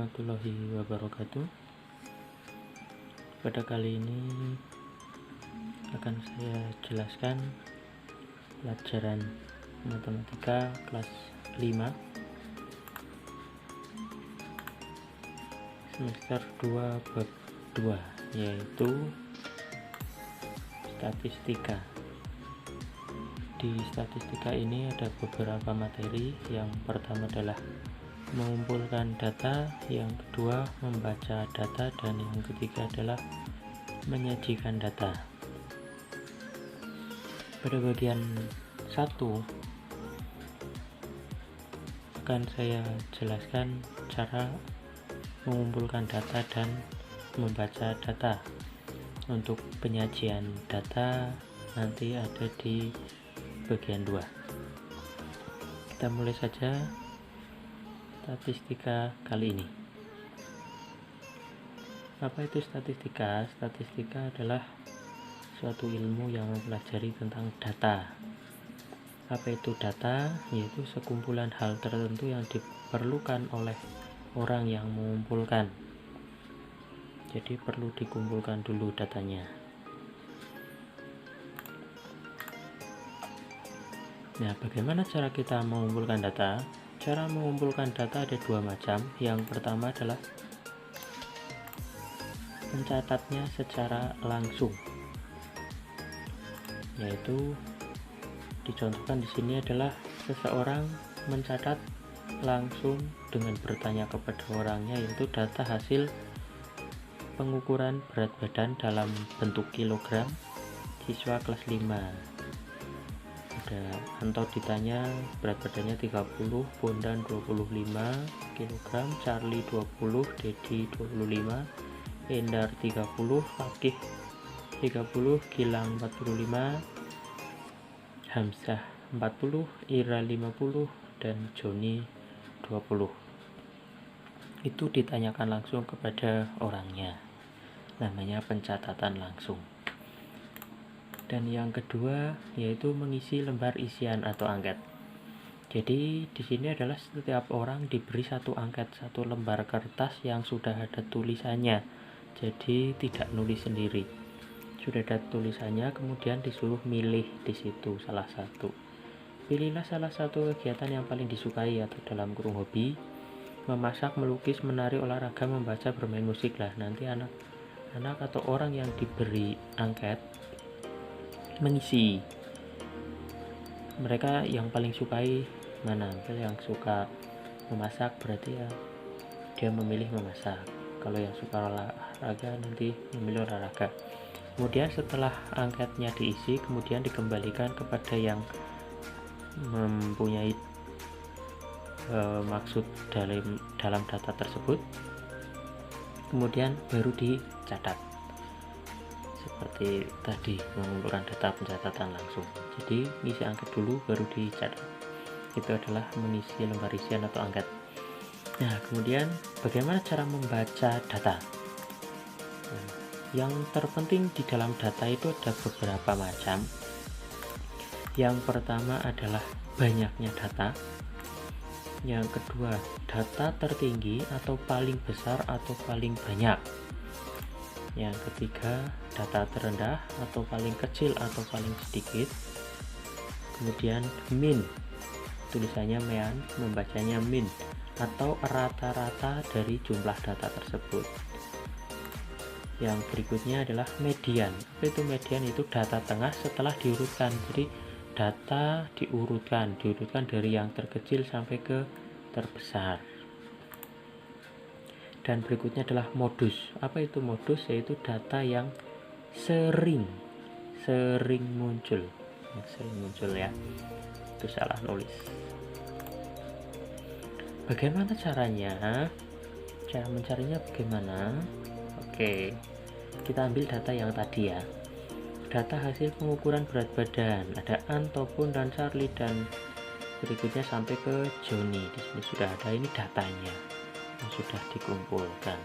warahmatullahi wabarakatuh. Pada kali ini akan saya jelaskan pelajaran matematika kelas 5 semester 2 bab 2, yaitu statistika. Di statistika ini ada beberapa materi. Yang pertama adalah mengumpulkan data, yang kedua membaca data, dan yang ketiga adalah menyajikan data. Pada bagian 1 akan saya jelaskan cara mengumpulkan data dan membaca data. Untuk penyajian data nanti ada di bagian 2. Kita mulai saja statistika kali ini. Apa itu statistika? Statistika adalah suatu ilmu yang mempelajari tentang data. Apa itu data? Yaitu sekumpulan hal tertentu yang diperlukan oleh orang yang mengumpulkan. Jadi perlu dikumpulkan dulu datanya. Nah, bagaimana cara kita mengumpulkan data? Cara mengumpulkan data ada dua macam. Yang pertama adalah mencatatnya secara langsung, yaitu dicontohkan di sini adalah seseorang mencatat langsung dengan bertanya kepada orangnya, yaitu data hasil pengukuran berat badan dalam bentuk kilogram siswa kelas 5. Anto ditanya berat badannya 30, Bondan 25 kg, Charlie 20, Dedi 25, Endar 30, Fakih 30, Gilang 45, Hamzah 40, Ira 50, dan Joni 20. Itu ditanyakan langsung kepada orangnya. Namanya pencatatan langsung. Dan yang kedua yaitu mengisi lembar isian atau angket. Jadi di sini adalah setiap orang diberi satu angket, satu lembar kertas yang sudah ada tulisannya. Jadi tidak nulis sendiri. Sudah ada tulisannya, kemudian disuruh milih di situ salah satu. Pilihlah salah satu kegiatan yang paling disukai atau dalam kurung hobi. Memasak, melukis, menari, olahraga, membaca, bermain musik lah. Nanti anak atau orang yang diberi angket mengisi. Mereka yang paling sukai mana? Yang suka memasak berarti ya dia memilih memasak. Kalau yang suka olahraga nanti memilih olahraga. Kemudian setelah angketnya diisi, kemudian dikembalikan kepada yang mempunyai maksud dalam data tersebut. Kemudian baru dicatat. Seperti tadi mengumpulkan data pencatatan langsung. Jadi ngisi angket dulu baru dicatat. Itu adalah mengisi lembar isian atau angket. Nah, kemudian bagaimana cara membaca data? Nah, yang terpenting di dalam data itu ada beberapa macam. Yang pertama adalah banyaknya data. Yang kedua, data tertinggi atau paling besar atau paling banyak. Yang ketiga, data terendah atau paling kecil atau paling sedikit. Kemudian min, tulisannya mean, membacanya min, atau rata-rata dari jumlah data tersebut. Yang berikutnya adalah median. Apa itu median? Itu data tengah setelah diurutkan. Jadi data diurutkan dari yang terkecil sampai ke terbesar. Dan berikutnya adalah modus. Apa itu modus? Yaitu data yang sering muncul. Ya. Itu salah nulis. Bagaimana caranya? Cara mencarinya bagaimana? Oke. Kita ambil data yang tadi ya. Data hasil pengukuran berat badan. Ada Anto, Pun, dan Charlie, dan berikutnya sampai ke Joni. Di sini sudah ada, ini datanya yang sudah dikumpulkan.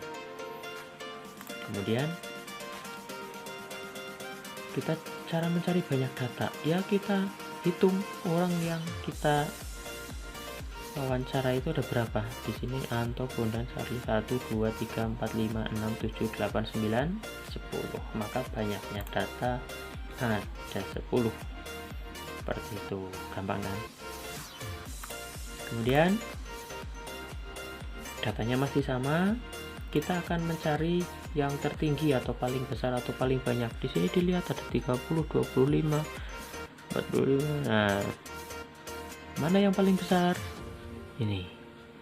Kemudian kita cara mencari banyak data, ya kita hitung orang yang kita wawancara itu ada berapa? Di sini Anto, Bondan, Charlie 1, 2, 3, 4, 5, 6, 7, 8, 9, 10. Maka banyaknya data ada 10. Seperti itu, gampang kan? Kemudian datanya masih sama, kita akan mencari yang tertinggi atau paling besar atau paling banyak. Di sini dilihat ada 30, 25, 45. Nah, mana yang paling besar? Ini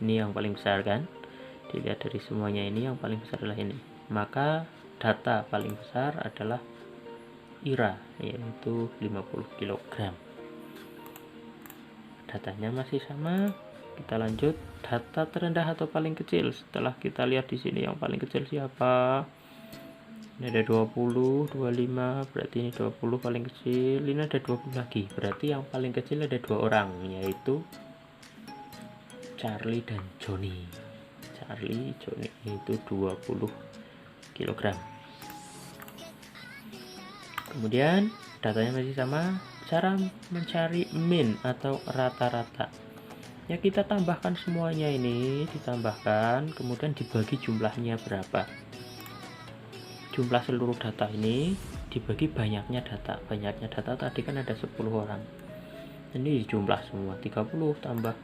yang paling besar kan? Dilihat dari semuanya, ini yang paling besar adalah ini. Maka data paling besar adalah Ira, yaitu 50 kg. Datanya masih sama. Kita lanjut, data terendah atau paling kecil. Setelah kita lihat di sini yang paling kecil siapa? Ini ada 20, 25, berarti ini 20 paling kecil. Ini ada 20 lagi, berarti yang paling kecil ada 2 orang, yaitu Charlie dan Johnny. Charlie, Johnny itu 20 kg. Kemudian datanya masih sama. Cara mencari min atau rata-rata, ya kita tambahkan semuanya, ini ditambahkan, kemudian dibagi jumlahnya berapa. Jumlah seluruh data ini dibagi banyaknya data. Banyaknya data tadi kan ada 10 orang, ini jumlah semua. 30 tambah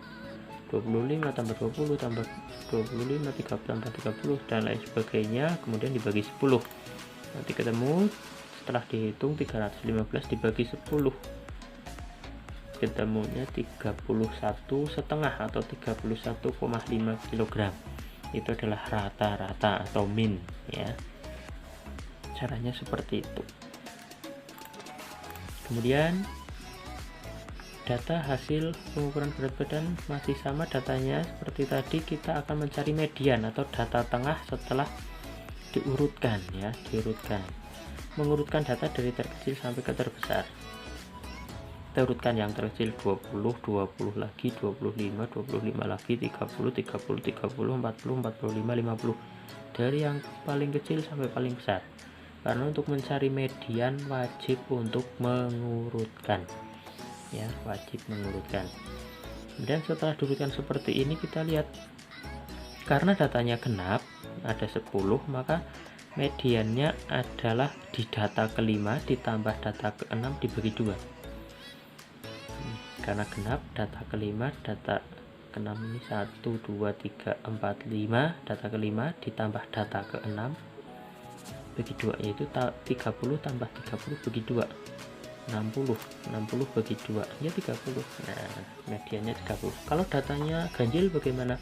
25 tambah 20 tambah 25 30 tambah 30 dan lain sebagainya, kemudian dibagi 10. Nanti ketemu, setelah dihitung 315 dibagi 10, ketemunya 31,5 atau 31,5 kg. Itu adalah rata-rata atau min, ya. Caranya seperti itu. Kemudian data hasil pengukuran berat badan masih sama datanya seperti tadi. Kita akan mencari median atau data tengah setelah diurutkan, ya, diurutkan. Mengurutkan data dari terkecil sampai ke terbesar. Kita urutkan yang terkecil 20, 20 lagi, 25, 25 lagi, 30, 30, 30, 40, 45, 50. Dari yang paling kecil sampai paling besar. Karena untuk mencari median wajib untuk mengurutkan. Ya, wajib mengurutkan. Dan setelah diurutkan seperti ini, kita lihat karena datanya genap ada 10, maka mediannya adalah di data kelima ditambah data keenam dibagi 2. Karena genap data kelima, data keenam ini 1, 2, 3, 4, 5, data kelima ditambah data keenam bagi 2, yaitu 30 tambah 30 bagi 2, 60 bagi 2, ya 30. Nah, mediannya 30. Kalau datanya ganjil bagaimana?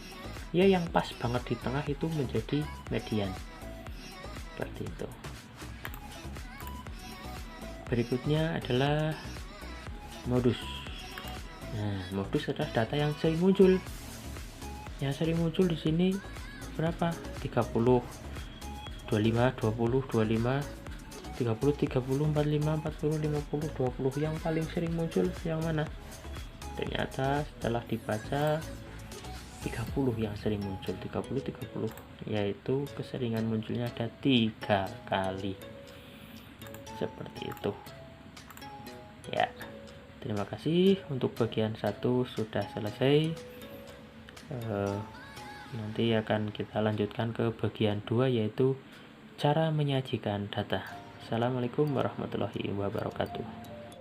Ya, yang pas banget di tengah itu menjadi median. Seperti itu. Berikutnya adalah modus. Nah, modus adalah data yang sering muncul. Yang sering muncul di sini berapa? 30, 25, 20, 25, 30, 30, 45, 40, 50, 20. Yang paling sering muncul yang mana? Ternyata setelah dibaca 30 yang sering muncul, 30, 30, yaitu keseringan munculnya ada 3 kali. Seperti itu, ya. Terima kasih, untuk bagian 1 sudah selesai. Nanti akan kita lanjutkan ke bagian 2, yaitu cara menyajikan data. Assalamualaikum warahmatullahi wabarakatuh.